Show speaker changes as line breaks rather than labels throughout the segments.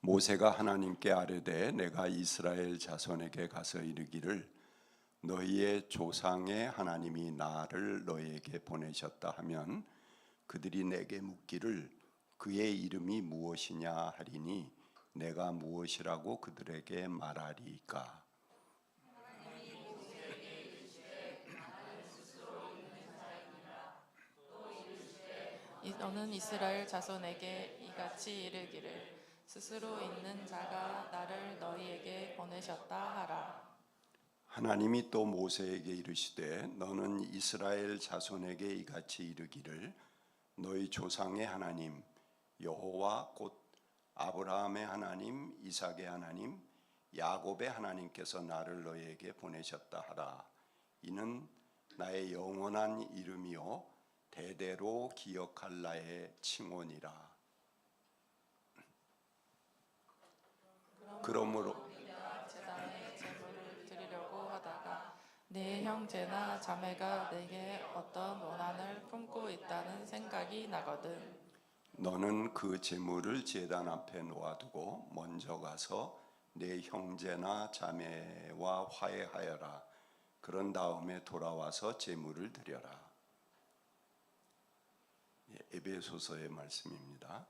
모세가 하나님께 아뢰되 내가 이스라엘 자손에게 가서 이르기를 너희의 조상의 하나님이 나를 너희에게 보내셨다 하면 그들이 내게 묻기를 그의 이름이 무엇이냐 하리니 내가 무엇이라고 그들에게 말하리이까.
너는 이스라엘 자손에게 이같이 이르기를 스스로 있는 자가 나를 너희에게 보내셨다 하라.
하나님이 또 모세에게 이르시되 너는 이스라엘 자손에게 이같이 이르기를 너희 조상의 하나님 여호와 곧 아브라함의 하나님 이삭의 하나님 야곱의 하나님께서 나를 너희에게 보내셨다 하라. 이는 나의 영원한 이름이요 대대로 기억할 나의 칭언이라. 그러므로
제단에 제물을 드리려고 하다가 네 형제나 자매가 내게 어떤 원한을 품고 있다는 생각이 나거든.
너는 그 제물을 제단 앞에 놓아두고 먼저 가서 내 형제나 자매와 화해하여라. 그런 다음에 돌아와서 제물을 드려라. 에베소서의 말씀입니다.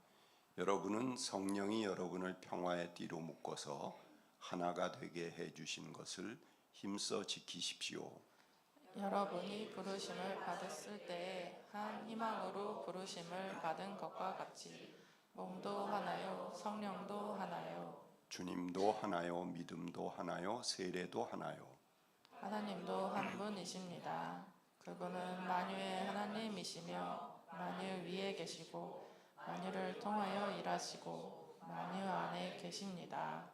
여러분은 성령이 여러분을 평화의 띠로 묶어서 하나가 되게 해주신 것을 힘써 지키십시오.
여러분이 부르심을 받았을 때에 한 희망으로 부르심을 받은 것과 같이 몸도 하나요, 성령도 하나요,
주님도 하나요, 믿음도 하나요, 세례도 하나요.
하나님도 한 분이십니다. 그분은 만유의 하나님이시며 만유 위에 계시고 만유를 통하여 일하시고 만유 안에 계십니다.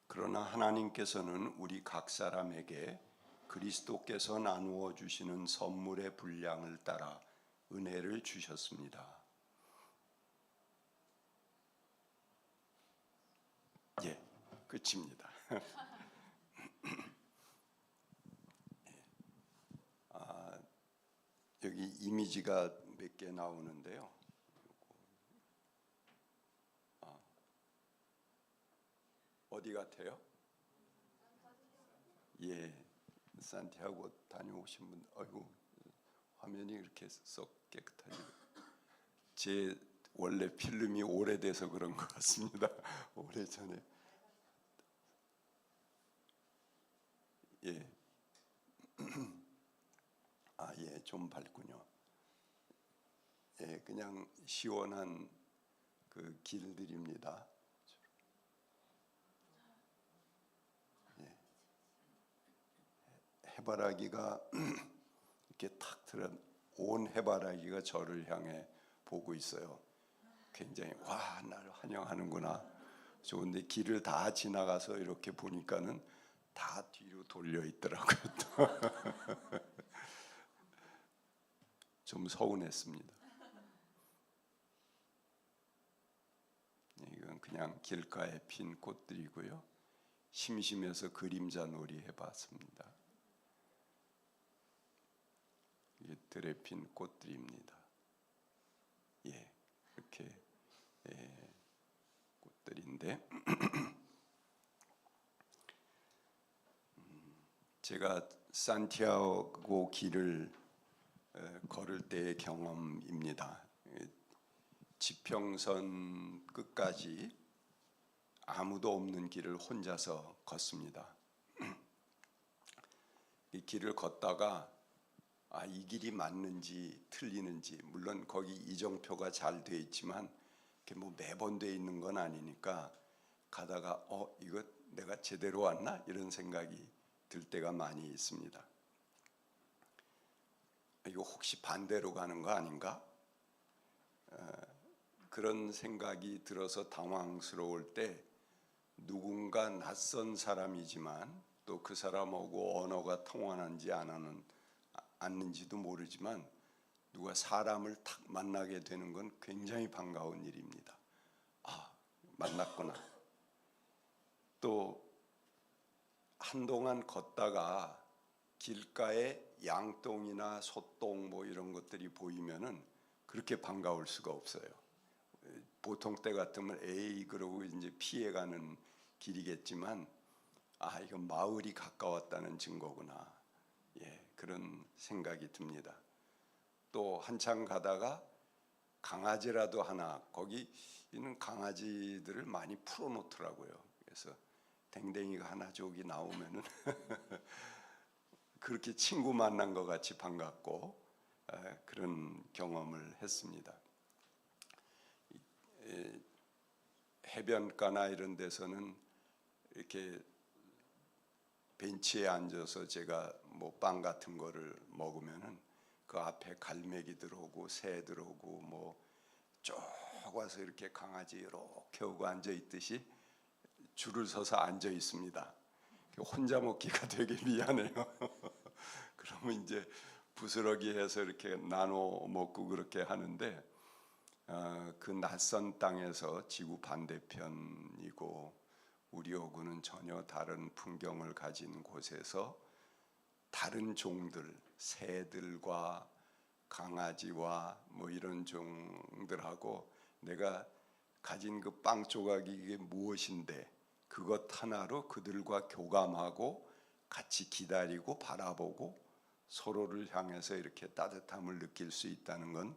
그러나 하나님께서는 우리 각 사람에게 그리스도께서 나누어 주시는 선물의 분량을 따라 은혜를 주셨습니다. 예, 끝입니다. 여기 이미지가 몇 개 나오는데요. 어디 같아요? 예, 산티아고 다녀오신 분. 아이고, 화면이 이렇게 썩 깨끗하지. 제 원래 필름이 오래돼서 그런 것 같습니다. 오래전에. 예. 예, 좀 밝군요. 예, 그냥 시원한 그 길들입니다. 예. 해바라기가 이렇게 탁 들어 온 해바라기가 저를 향해 보고 있어요. 굉장히 와, 나를 환영하는구나. 좋은데 길을 다 지나가서 이렇게 보니까는 다 뒤로 돌려 있더라고요. 좀 서운했습니다. 이건 그냥 길가에 핀 꽃들이고요. 심심해서 그림자 놀이 해봤습니다. 이게 들에 핀 꽃들입니다. 예, 이렇게 꽃들인데 제가 산티아고 길을 걸을 때의 경험입니다. 지평선 끝까지 아무도 없는 길을 혼자서 걷습니다. 이 길을 걷다가 이 길이 맞는지 틀리는지, 물론 거기 이정표가 잘 돼 있지만 이렇게 뭐 매번 돼 있는 건 아니니까 가다가 이거 내가 제대로 왔나 이런 생각이 들 때가 많이 있습니다. 이거 혹시 반대로 가는 거 아닌가? 그런 생각이 들어서 당황스러울 때 누군가 낯선 사람이지만 또 그 사람하고 언어가 통하는지 않는지도 모르지만 누가 사람을 탁 만나게 되는 건 굉장히 반가운 일입니다. 만났구나. 또 한동안 걷다가 길가에 양똥이나 소똥 뭐 이런 것들이 보이면은 그렇게 반가울 수가 없어요. 보통 때 같으면 에이 그러고 이제 피해가는 길이겠지만 이건 마을이 가까웠다는 증거구나. 예, 그런 생각이 듭니다. 또 한참 가다가 강아지라도 하나, 거기 있는 강아지들을 많이 풀어놓더라고요. 그래서 댕댕이가 하나 저기 나오면은 그렇게 친구 만난 것 같이 반갑고 그런 경험을 했습니다. 해변가나 이런 데서는 이렇게 벤치에 앉아서 제가 뭐 빵 같은 거를 먹으면은 그 앞에 갈매기 들어오고 새 들어오고 뭐 쭉 와서 이렇게 강아지 이렇게 오고 앉아 있듯이 줄을 서서 앉아 있습니다. 혼자 먹기가 되게 미안해요. 그러면 이제 부스러기 해서 이렇게 나눠 먹고 그렇게 하는데 그 낯선 땅에서 지구 반대편이고 우리하고는 전혀 다른 풍경을 가진 곳에서 다른 종들, 새들과 강아지와 뭐 이런 종들하고 내가 가진 그 빵 조각이 이게 무엇인데 그것 하나로 그들과 교감하고 같이 기다리고 바라보고 서로를 향해서 이렇게 따뜻함을 느낄 수 있다는 건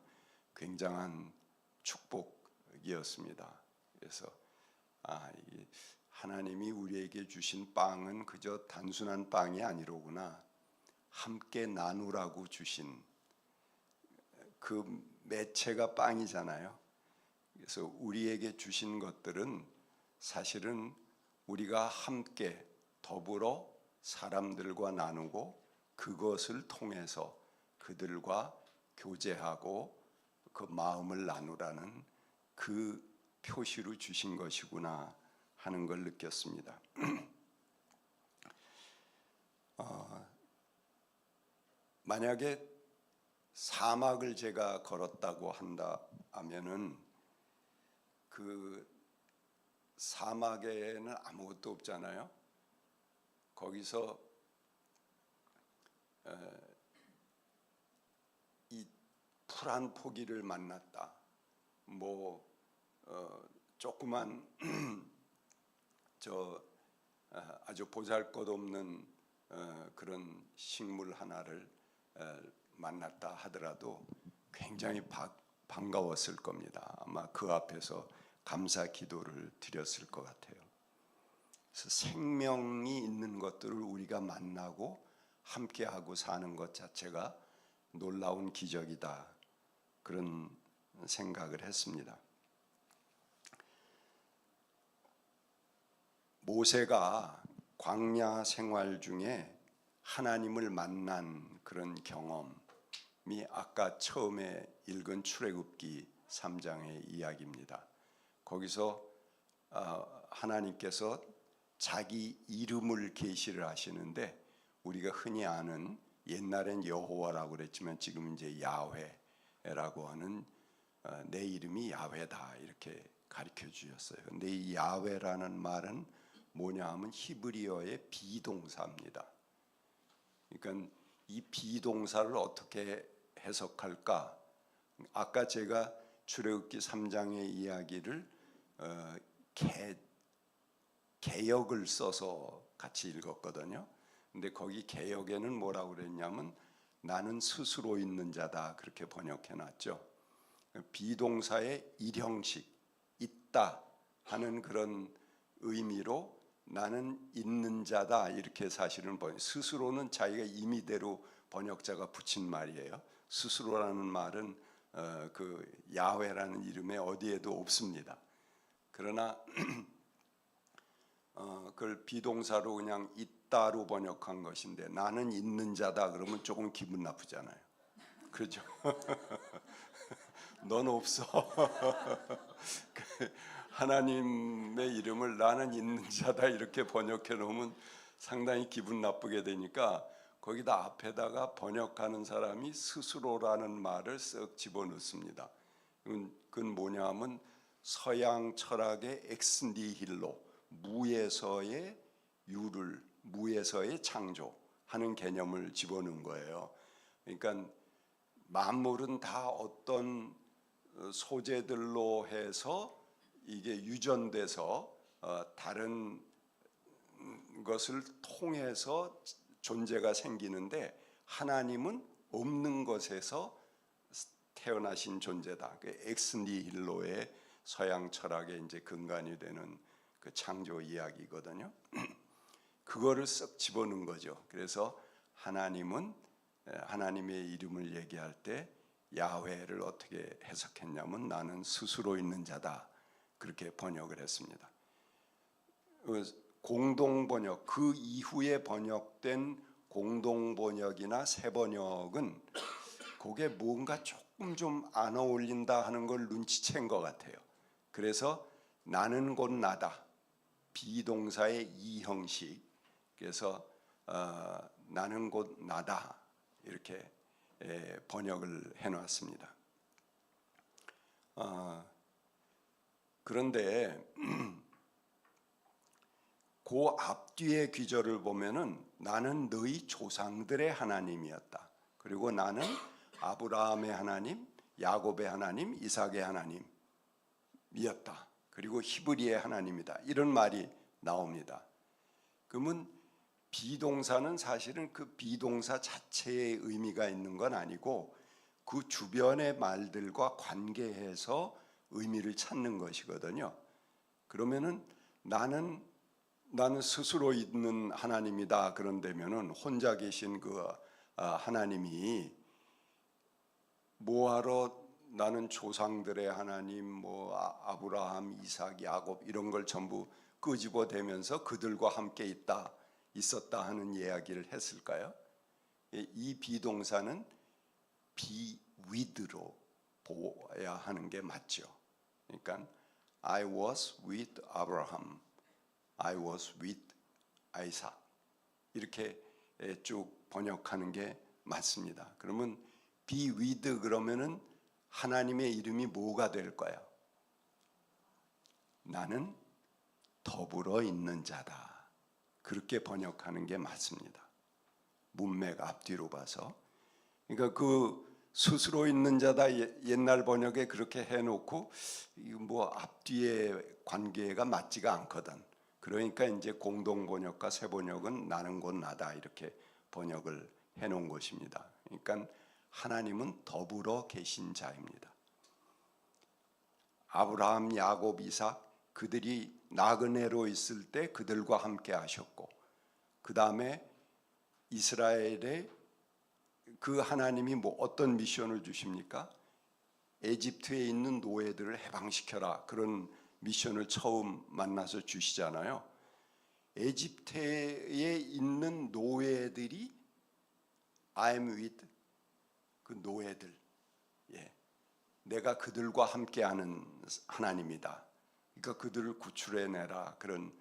굉장한 축복이었습니다. 그래서 이게 하나님이 우리에게 주신 빵은 그저 단순한 빵이 아니로구나. 함께 나누라고 주신 그 매체가 빵이잖아요. 그래서 우리에게 주신 것들은 사실은 우리가 함께 더불어 사람들과 나누고 그것을 통해서 그들과 교제하고 그 마음을 나누라는 그 표시로 주신 것이구나 하는 걸 느꼈습니다. 만약에 사막을 제가 걸었다고 한다 하면은 그 사막에는 아무것도 없잖아요. 거기서 이 풀 한 포기를 만났다. 뭐 조그만 아주 보잘것없는 그런 식물 하나를 만났다 하더라도 굉장히 반가웠을 겁니다. 아마 그 앞에서 감사 기도를 드렸을 것 같아요. 그래서 생명이 있는 것들을 우리가 만나고 함께하고 사는 것 자체가 놀라운 기적이다. 그런 생각을 했습니다. 모세가 광야 생활 중에 하나님을 만난 그런 경험이 아까 처음에 읽은 출애굽기 3장의 이야기입니다. 거기서 하나님께서 자기 이름을 계시를 하시는데 우리가 흔히 아는 옛날엔 여호와라고 그랬지만 지금 이제 야훼라고 하는 내 이름이 야훼다 이렇게 가르쳐 주셨어요. 근데 이 야훼라는 말은 뭐냐 하면 히브리어의 비동사입니다. 그러니까 이 비동사를 어떻게 해석할까? 아까 제가 출애굽기 3장의 이야기를 개역을 써서 같이 읽었거든요. 근데 거기 개역에는 뭐라고 그랬냐면 나는 스스로 있는 자다 그렇게 번역해 놨죠. 비동사의 일형식 있다 하는 그런 의미로 나는 있는 자다 이렇게 사실은 스스로는 자기가 임의대로 번역자가 붙인 말이에요. 스스로라는 말은 그 야훼라는 이름에 어디에도 없습니다. 그러나 그걸 비동사로 그냥 있다로 번역한 것인데 나는 있는 자다 그러면 조금 기분 나쁘잖아요. 그렇죠? 넌 없어. 하나님의 이름을 나는 있는 자다 이렇게 번역해 놓으면 상당히 기분 나쁘게 되니까 거기다 앞에다가 번역하는 사람이 스스로라는 말을 쓱 집어넣습니다. 그건 뭐냐 하면 서양 철학의 엑스니힐로 무에서의 유를 무에서의 창조하는 개념을 집어넣은 거예요. 그러니까 만물은 다 어떤 소재들로 해서 이게 유전돼서 다른 것을 통해서 존재가 생기는데 하나님은 없는 것에서 태어나신 존재다. 그 엑스니힐로의 서양 철학의 이제 근간이 되는 그 창조 이야기거든요. 그거를 썩 집어넣은 거죠. 그래서 하나님은 하나님의 이름을 얘기할 때 야훼를 어떻게 해석했냐면 나는 스스로 있는 자다. 그렇게 번역을 했습니다. 공동 번역, 그 이후에 번역된 공동 번역이나 새 번역은 그게 뭔가 조금 좀 안 어울린다 하는 걸 눈치챈 것 같아요. 그래서 나는 곧 나다. 비동사의 이 형식. 그래서 나는 곧 나다. 이렇게 번역을 해놨습니다. 그런데 그 앞뒤의 귀절을 보면은 나는 너희 조상들의 하나님이었다. 그리고 나는 아브라함의 하나님, 야곱의 하나님, 이삭의 하나님이었다. 그리고 히브리의 하나님이다. 이런 말이 나옵니다. 그러면 비동사는 사실은 그 비동사 자체의 의미가 있는 건 아니고 그 주변의 말들과 관계해서 의미를 찾는 것이거든요. 그러면은 나는 스스로 있는 하나님이다. 그런다면은 혼자 계신 그 하나님이 뭐하러 나는 조상들의 하나님, 뭐 아브라함, 이삭, 야곱 이런 걸 전부 끄집어대면서 그들과 함께 있었다 하는 이야기를 했을까요? 이 비동사는 be with로 보아야 하는 게 맞죠. 그러니까 I was with Abraham, I was with Isaac 이렇게 쭉 번역하는 게 맞습니다. 그러면 be with 그러면은 하나님의 이름이 뭐가 될까요? 나는 더불어 있는 자다. 그렇게 번역하는 게 맞습니다. 문맥 앞뒤로 봐서. 그러니까 그 스스로 있는 자다 옛날 번역에 그렇게 해놓고 뭐 앞뒤의 관계가 맞지가 않거든. 그러니까 이제 공동 번역과 새 번역은 나는 곧 나다 이렇게 번역을 해놓은 것입니다. 그러니까 하나님은 더불어 계신 자입니다. 아브라함, 야곱, 이삭 그들이 나그네로 있을 때 그들과 함께 하셨고 그 다음에 이스라엘의 그 하나님이 뭐 어떤 미션을 주십니까? 에집트에 있는 노예들을 해방시켜라. 그런 미션을 처음 만나서 주시잖아요. 에집트에 있는 노예들이 I'm with 그 노예들. 내가 그들과 함께하는 하나님이다. 그러니까 그들을 구출해내라. 그런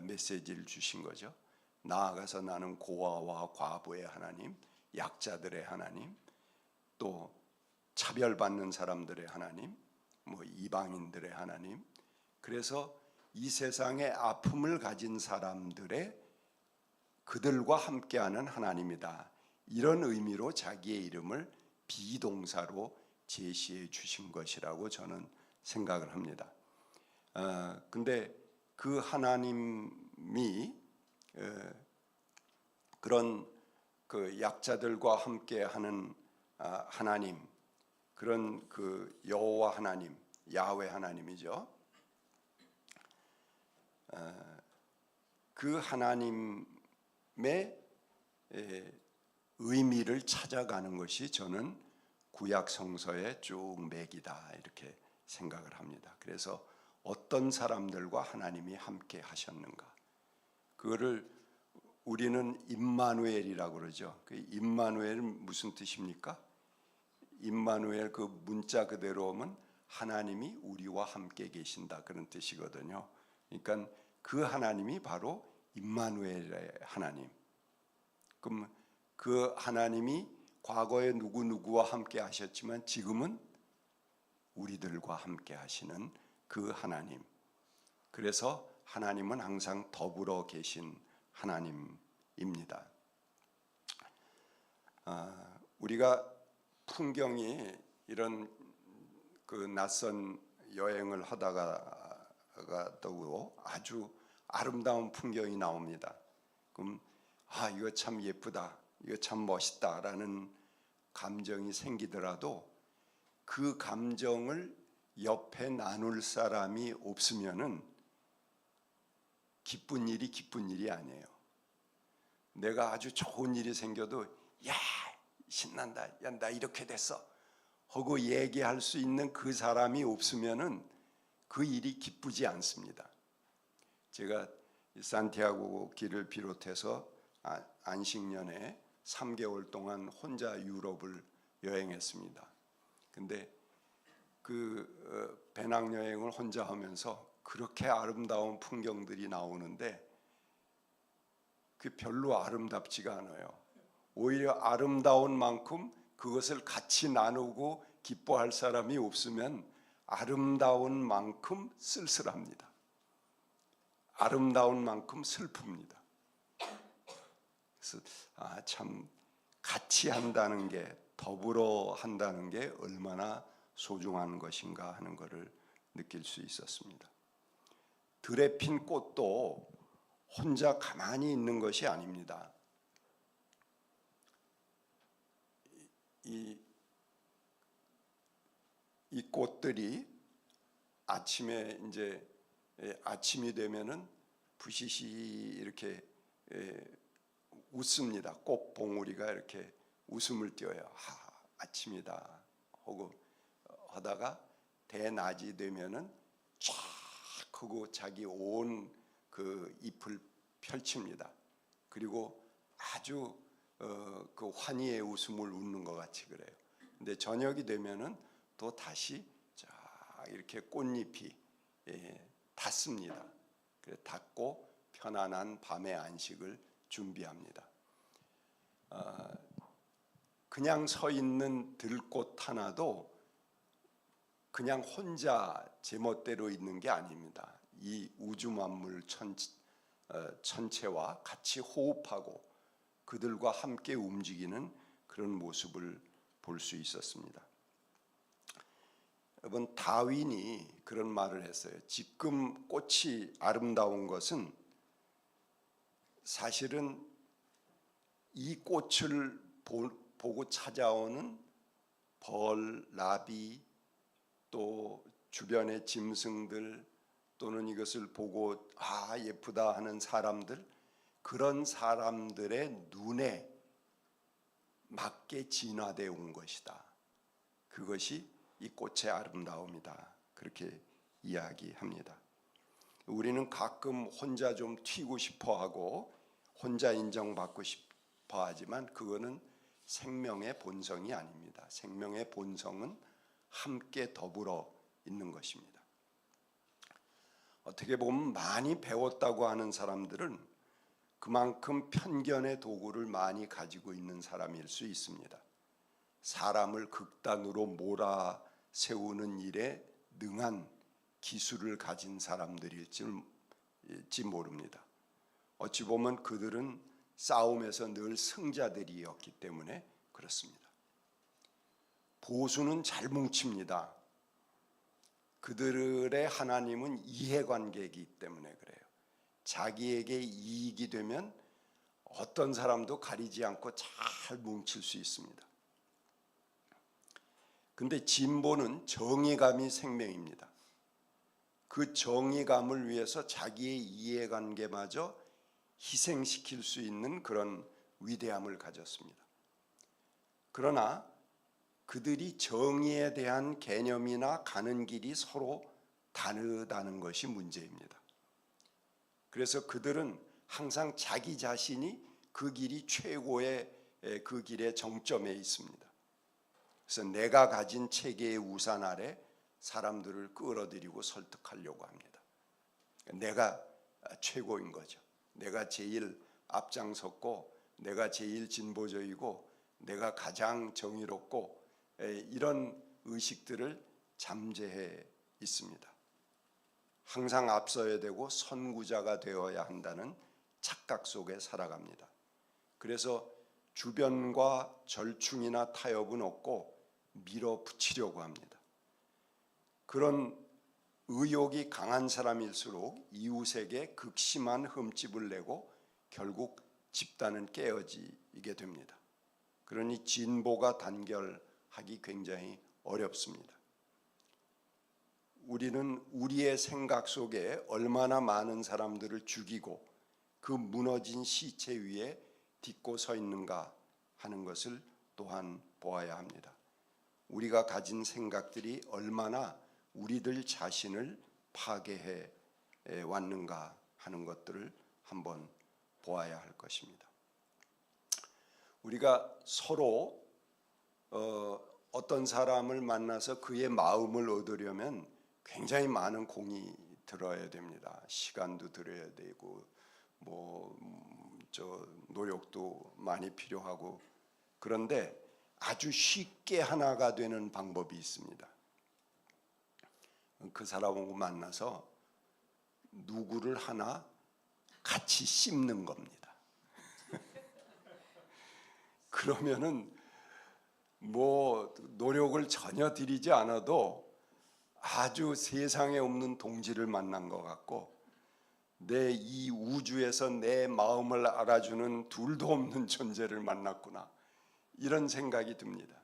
메시지를 주신 거죠. 나아가서 나는 고아와 과부의 하나님, 약자들의 하나님, 또 차별받는 사람들의 하나님, 뭐 이방인들의 하나님. 그래서 이 세상에 아픔을 가진 사람들의 그들과 함께하는 하나님이다. 이런 의미로 자기의 이름을 비동사로 제시해 주신 것이라고 저는 생각을 합니다. 근데 그 하나님이 그런 그 약자들과 함께하는 하나님, 그런 그 여호와 하나님, 야훼 하나님이죠. 그 하나님의 의미를 찾아가는 것이 저는 구약 성서의 쭉 맥이다 이렇게 생각을 합니다. 그래서 어떤 사람들과 하나님이 함께 하셨는가, 그거를 우리는 임마누엘이라고 그러죠. 그 임마누엘은 무슨 뜻입니까? 임마누엘 그 문자 그대로 오면 하나님이 우리와 함께 계신다 그런 뜻이거든요. 그러니까 그 하나님이 바로 임마누엘의 하나님. 그럼 그 하나님이 과거에 누구누구와 함께 하셨지만 지금은 우리들과 함께 하시는 그 하나님. 그래서 하나님은 항상 더불어 계신 하나님입니다. 우리가 풍경이 이런 그 낯선 여행을 하다가도 아주 아름다운 풍경이 나옵니다. 그럼 이거 참 예쁘다, 이거 참 멋있다라는 감정이 생기더라도 그 감정을 옆에 나눌 사람이 없으면은 기쁜 일이 아니에요. 내가 아주 좋은 일이 생겨도 야 신난다, 야 나 이렇게 됐어 하고 얘기할 수 있는 그 사람이 없으면은 그 일이 기쁘지 않습니다. 제가 산티아고 길을 비롯해서 안식년에 3개월 동안 혼자 유럽을 여행했습니다. 근데 그 배낭여행을 혼자 하면서 그렇게 아름다운 풍경들이 나오는데 그 별로 아름답지가 않아요. 오히려 아름다운 만큼 그것을 같이 나누고 기뻐할 사람이 없으면 아름다운 만큼 쓸쓸합니다. 아름다운 만큼 슬픕니다. 그래서 참 같이 한다는 게, 더불어 한다는 게 얼마나 소중한 것인가 하는 것을 느낄 수 있었습니다. 들에 핀 꽃도 혼자 가만히 있는 것이 아닙니다. 이 꽃들이 아침에 이제 아침이 되면은 부시시 이렇게 웃습니다. 꽃봉오리가 이렇게 웃음을 띄어요. 아침이다 하고 하다가 대낮이 되면은 쫙 하고 자기 온 그 잎을 펼칩니다. 그리고 아주 그 환희의 웃음을 웃는 것 같이 그래요. 근데 저녁이 되면은 또 다시 자 이렇게 꽃잎이 닿습니다. 그래 닿고 편안한 밤의 안식을 준비합니다. 그냥 서 있는 들꽃 하나도 그냥 혼자 제멋대로 있는 게 아닙니다. 이 우주 만물 전체와 같이 호흡하고 그들과 함께 움직이는 그런 모습을 볼 수 있었습니다. 여러분, 다윈이 그런 말을 했어요. 지금 꽃이 아름다운 것은 사실은 이 꽃을 보고 찾아오는 벌, 나비, 또 주변의 짐승들, 또는 이것을 보고 예쁘다 하는 사람들, 그런 사람들의 눈에 맞게 진화되어 온 것이다. 그것이 이 꽃의 아름다움이다. 그렇게 이야기합니다. 우리는 가끔 혼자 좀 튀고 싶어하고 혼자 인정받고 싶어하지만 그거는 생명의 본성이 아닙니다. 생명의 본성은 함께 더불어 있는 것입니다. 어떻게 보면 많이 배웠다고 하는 사람들은 그만큼 편견의 도구를 많이 가지고 있는 사람일 수 있습니다. 사람을 극단으로 몰아세우는 일에 능한 기술을 가진 사람들일지 모릅니다. 어찌 보면 그들은 싸움에서 늘 승자들이었기 때문에 그렇습니다. 보수는 잘 뭉칩니다. 그들의 하나님은 이해관계이기 때문에 그래요. 자기에게 이익이 되면 어떤 사람도 가리지 않고 잘 뭉칠 수 있습니다. 근데 진보는 정의감이 생명입니다. 그 정의감을 위해서 자기의 이해관계마저 희생시킬 수 있는 그런 위대함을 가졌습니다. 그러나 그들이 정의에 대한 개념이나 가는 길이 서로 다르다는 것이 문제입니다. 그래서 그들은 항상 자기 자신이 그 길이 최고의 그 길의 정점에 있습니다. 그래서 내가 가진 체계의 우산 아래 사람들을 끌어들이고 설득하려고 합니다. 내가 최고인 거죠. 내가 제일 앞장섰고 내가 제일 진보적이고 내가 가장 정의롭고 이런 의식들을 잠재해 있습니다. 항상 앞서야 되고 선구자가 되어야 한다는 착각 속에 살아갑니다. 그래서 주변과 절충이나 타협은 없고 밀어붙이려고 합니다. 그런 의욕이 강한 사람일수록 이웃에게 극심한 흠집을 내고 결국 집단은 깨어지게 됩니다. 그러니 진보가 단결하기 굉장히 어렵습니다. 우리는 우리의 생각 속에 얼마나 많은 사람들을 죽이고 그 무너진 시체 위에 딛고 서 있는가 하는 것을 또한 보아야 합니다. 우리가 가진 생각들이 얼마나 우리들 자신을 파괴해 왔는가 하는 것들을 한번 보아야 할 것입니다. 우리가 서로 어떤 사람을 만나서 그의 마음을 얻으려면 굉장히 많은 공이 들어야 됩니다. 시간도 들어야 되고 노력도 많이 필요하고, 그런데 아주 쉽게 하나가 되는 방법이 있습니다. 그 사람하고 만나서 누구를 하나 같이 씹는 겁니다. 그러면은 노력을 전혀 들이지 않아도 아주 세상에 없는 동지를 만난 것 같고, 내 이 우주에서 내 마음을 알아주는 둘도 없는 존재를 만났구나, 이런 생각이 듭니다.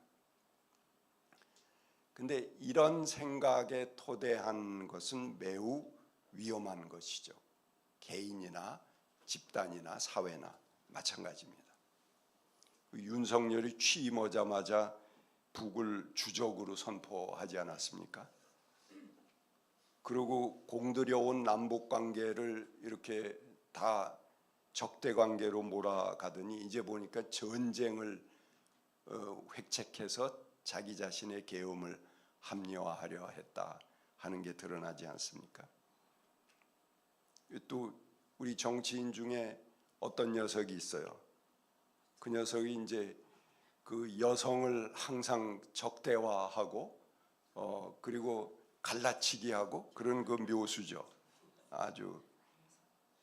근데 이런 생각에 토대한 것은 매우 위험한 것이죠. 개인이나 집단이나 사회나 마찬가지입니다. 윤석열이 취임하자마자 북을 주적으로 선포하지 않았습니까? 그리고 공들여온 남북관계를 이렇게 다 적대관계로 몰아가더니 이제 보니까 전쟁을 획책해서 자기 자신의 계엄을 합리화하려 했다 하는 게 드러나지 않습니까? 또 우리 정치인 중에 어떤 녀석이 있어요. 그 녀석이 이제 그 여성을 항상 적대화하고 그리고 갈라치기 하고 그런 그 묘수죠. 아주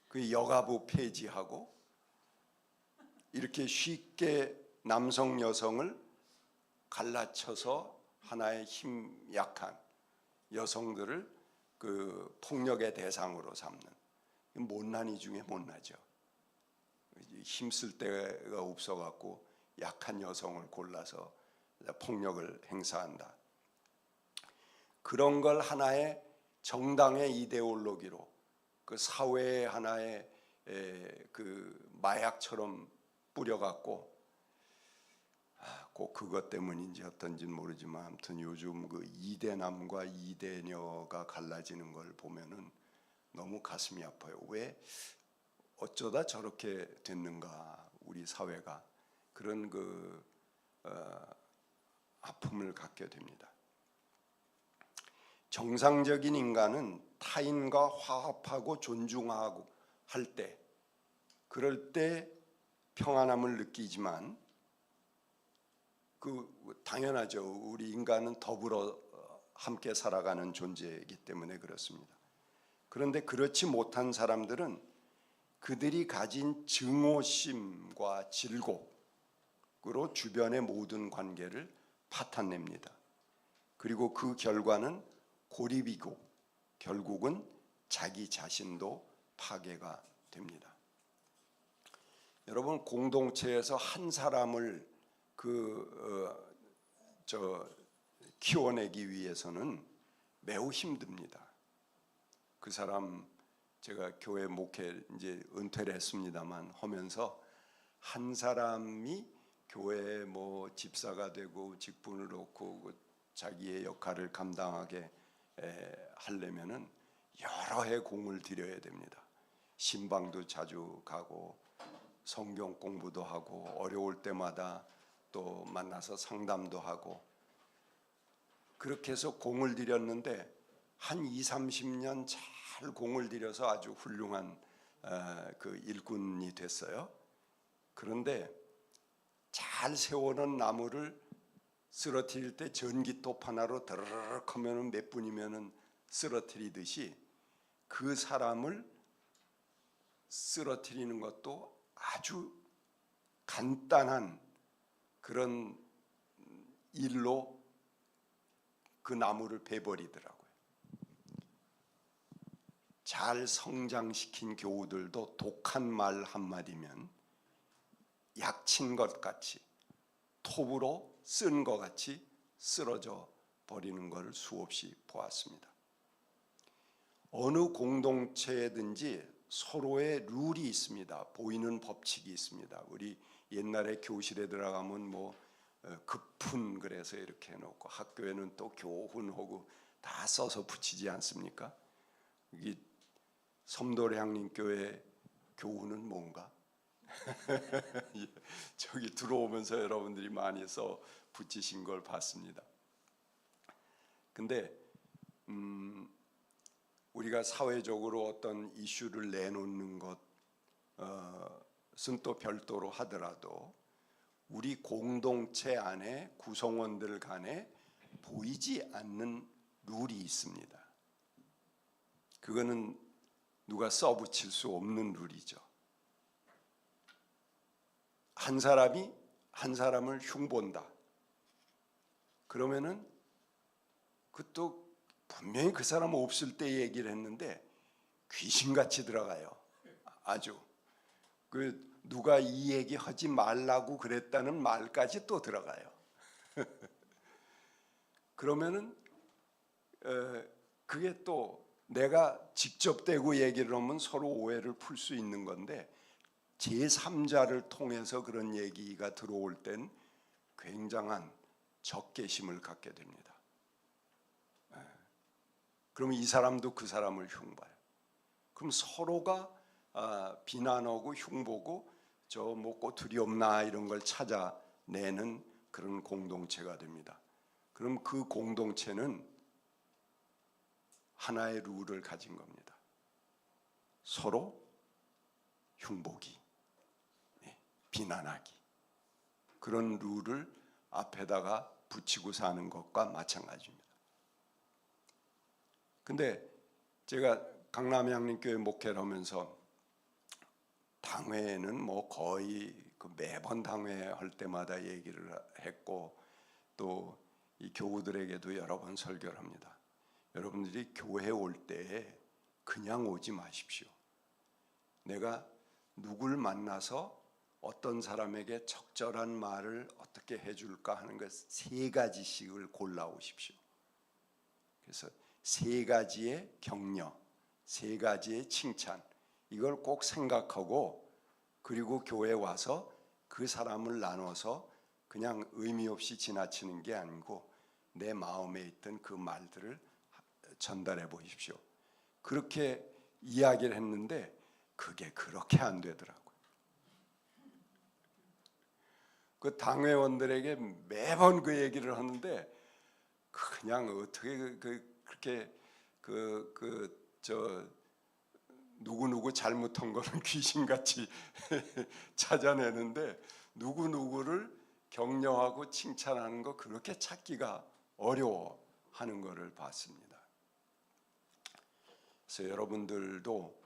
그 여가부 폐지하고 이렇게 쉽게 남성 여성을 갈라쳐서 하나의 힘 약한 여성들을 그 폭력의 대상으로 삼는, 못난이 중에 못나죠. 힘쓸 데가 없어갖고 약한 여성을 골라서 폭력을 행사한다. 그런 걸 하나의 정당의 이데올로기로 그 사회의 하나의 그 마약처럼 뿌려갖고, 꼭 그것 때문인지 어떤지는 모르지만 아무튼 요즘 그 이대남과 이대녀가 갈라지는 걸 보면은 너무 가슴이 아파요. 왜 어쩌다 저렇게 됐는가, 우리 사회가 그런 아픔을 갖게 됩니다. 정상적인 인간은 타인과 화합하고 존중하고 할 때, 그럴 때 평안함을 느끼지만 당연하죠. 우리 인간은 더불어 함께 살아가는 존재이기 때문에 그렇습니다. 그런데 그렇지 못한 사람들은 그들이 가진 증오심과 질곡으로 주변의 모든 관계를 파탄냅니다. 그리고 그 결과는 고립이고 결국은 자기 자신도 파괴가 됩니다. 여러분, 공동체에서 한 사람을 키워내기 위해서는 매우 힘듭니다. 그 사람, 제가 교회 목회 이제 은퇴를 했습니다만 하면서 한 사람이 교회에 집사가 되고 직분을 얻고 자기의 역할을 감당하게 하려면은 여러 해 공을 들여야 됩니다. 신방도 자주 가고 성경 공부도 하고 어려울 때마다 또 만나서 상담도 하고, 그렇게 해서 공을 들였는데 한 20-30년 잘 공을 들여서 아주 훌륭한 그 일꾼이 됐어요. 그런데 잘 세워놓은 나무를 쓰러뜨릴 때 전기톱 하나로 드르륵 하면은 몇 분이면은 쓰러뜨리듯이 그 사람을 쓰러뜨리는 것도 아주 간단한 그런 일로 그 나무를 베버리더라고요. 잘 성장시킨 교우들도 독한 말 한마디면 약친 것 같이, 톱으로 쓴 것 같이 쓰러져 버리는 것을 수없이 보았습니다. 어느 공동체든지 서로의 룰이 있습니다. 보이는 법칙이 있습니다. 우리 옛날에 교실에 들어가면 뭐 급훈 그래서 이렇게 해놓고, 학교에는 또 교훈하고 다 써서 붙이지 않습니까? 이 섬도량림 교회 교훈은 뭔가? 저기 들어오면서 여러분들이 많이 써 붙이신 걸 봤습니다. 근데 우리가 사회적으로 어떤 이슈를 내놓는 것은 또 별도로 하더라도 우리 공동체 안에 구성원들 간에 보이지 않는 룰이 있습니다. 그거는 누가 써붙일 수 없는 룰이죠. 한 사람이 한 사람을 흉본다. 그러면은 그것도 분명히 그 사람 없을 때 얘기를 했는데 귀신같이 들어가요. 아주 누가 이 얘기 하지 말라고 그랬다는 말까지 또 들어가요. 그러면은 그게 또 내가 직접 대고 얘기를 하면 서로 오해를 풀 수 있는 건데, 제3자를 통해서 그런 얘기가 들어올 땐 굉장한 적개심을 갖게 됩니다. 그러면 이 사람도 그 사람을 흉봐요. 그럼 서로가 비난하고 흉보고 저 뭐 꼬투리 없나 이런 걸 찾아내는 그런 공동체가 됩니다. 그럼 그 공동체는 하나의 룰을 가진 겁니다. 서로 흉보기, 비난하기, 그런 룰을 앞에다가 붙이고 사는 것과 마찬가지입니다. 근데 제가 강남양림교회 목회를 하면서 당회에는 뭐 거의 매번 당회 할 때마다 얘기를 했고, 또 이 교우들에게도 여러 번 설교를 합니다. 여러분들이 교회 올 때에 그냥 오지 마십시오. 내가 누굴 만나서 어떤 사람에게 적절한 말을 어떻게 해줄까 하는 것 3가지씩을 골라오십시오. 그래서 3가지의 격려, 3가지의 칭찬, 이걸 꼭 생각하고, 그리고 교회에 와서 그 사람을 나눠서 그냥 의미 없이 지나치는 게 아니고 내 마음에 있던 그 말들을 전달해 보십시오. 그렇게 이야기를 했는데 그게 그렇게 안 되더라고요. 그 당회원들에게 매번 그 얘기를 하는데 그냥 어떻게 그렇게 누구누구 잘못한 거는 귀신같이 찾아내는데 누구누구를 격려하고 칭찬하는 거 그렇게 찾기가 어려워하는 것을 봤습니다. 그래서 여러분들도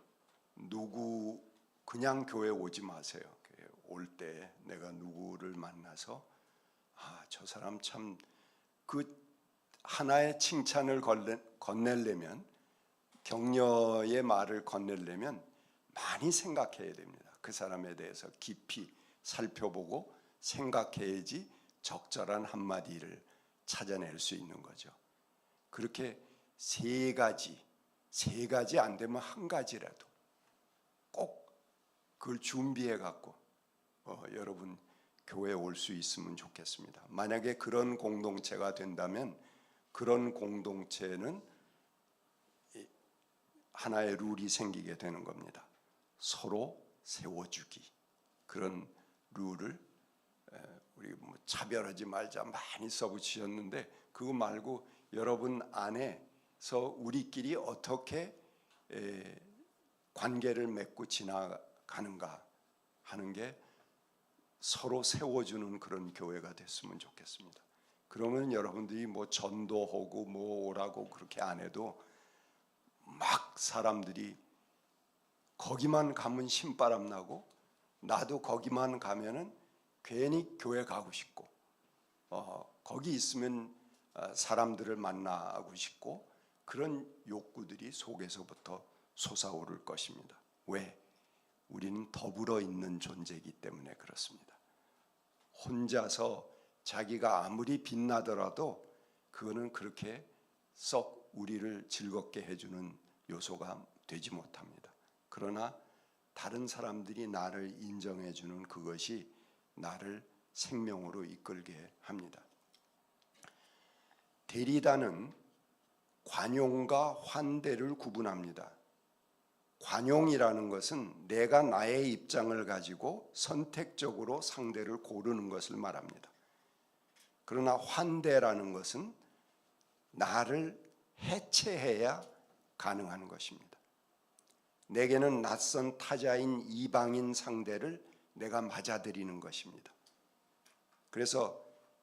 그냥 교회 오지 마세요. 올 때 내가 누구를 만나서 저 사람 참 그 하나의 칭찬을 건네려면, 격려의 말을 건네려면 많이 생각해야 됩니다. 그 사람에 대해서 깊이 살펴보고 생각해야지 적절한 한마디를 찾아낼 수 있는 거죠. 그렇게 3가지 안 되면 1가지라도 꼭 그걸 준비해 갖고 여러분 교회에 올 수 있으면 좋겠습니다. 만약에 그런 공동체가 된다면 그런 공동체는 하나의 룰이 생기게 되는 겁니다. 서로 세워주기, 그런 룰을 우리 뭐 차별하지 말자 많이 써붙이셨는데, 그거 말고 여러분 안에서 우리끼리 어떻게 관계를 맺고 지나가는가 하는 게 서로 세워주는 그런 교회가 됐으면 좋겠습니다. 그러면 여러분들이 뭐 전도하고 뭐 오라고 그렇게 안 해도 막 사람들이 거기만 가면 신바람 나고, 나도 거기만 가면은 괜히 교회 가고 싶고, 거기 있으면 사람들을 만나고 싶고, 그런 욕구들이 속에서부터 솟아오를 것입니다. 왜? 우리는 더불어 있는 존재이기 때문에 그렇습니다. 혼자서 자기가 아무리 빛나더라도 그거는 그렇게 썩 우리를 즐겁게 해주는 요소가 되지 못합니다. 그러나 다른 사람들이 나를 인정해주는 그것이 나를 생명으로 이끌게 합니다. 데리다는 관용과 환대를 구분합니다. 관용이라는 것은 내가 나의 입장을 가지고 선택적으로 상대를 고르는 것을 말합니다. 그러나 환대라는 것은 나를 해체해야 가능한 것입니다. 내게는 낯선 타자인 이방인 상대를 내가 맞아들이는 것입니다. 그래서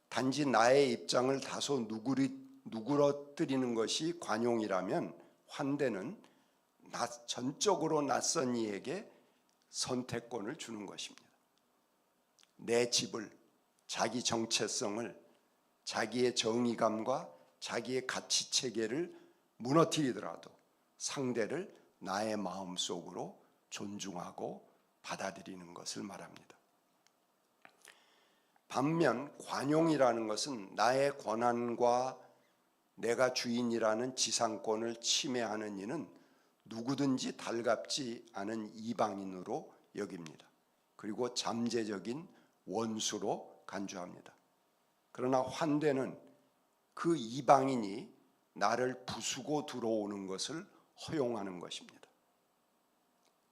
단지 나의 입장을 다소 누그러뜨리는 것이 관용이라면 환대는 전적으로 낯선 이에게 선택권을 주는 것입니다. 내 집을, 자기 정체성을, 자기의 정의감과 자기의 가치체계를 무너뜨리더라도 상대를 나의 마음속으로 존중하고 받아들이는 것을 말합니다. 반면 관용이라는 것은 나의 권한과 내가 주인이라는 지상권을 침해하는 이는 누구든지 달갑지 않은 이방인으로 여깁니다. 그리고 잠재적인 원수로 간주합니다. 그러나 환대는 그 이방인이 나를 부수고 들어오는 것을 허용하는 것입니다.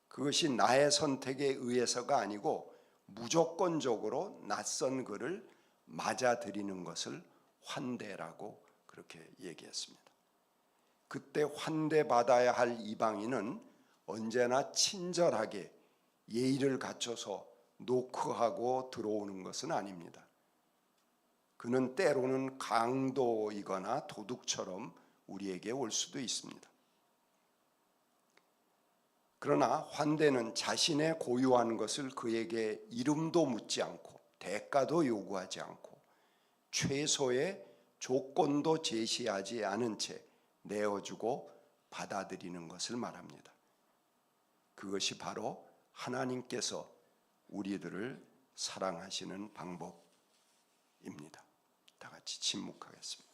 그것이 나의 선택에 의해서가 아니고 무조건적으로 낯선 그를 맞아들이는 것을 환대라고 그렇게 얘기했습니다. 그때 환대받아야 할 이방인은 언제나 친절하게 예의를 갖춰서 노크하고 들어오는 것은 아닙니다. 그는 때로는 강도이거나 도둑처럼 우리에게 올 수도 있습니다. 그러나 환대는 자신의 고유한 것을 그에게 이름도 묻지 않고 대가도 요구하지 않고 최소의 조건도 제시하지 않은 채 내어주고 받아들이는 것을 말합니다. 그것이 바로 하나님께서 우리들을 사랑하시는 방법입니다. 다 같이 침묵하겠습니다.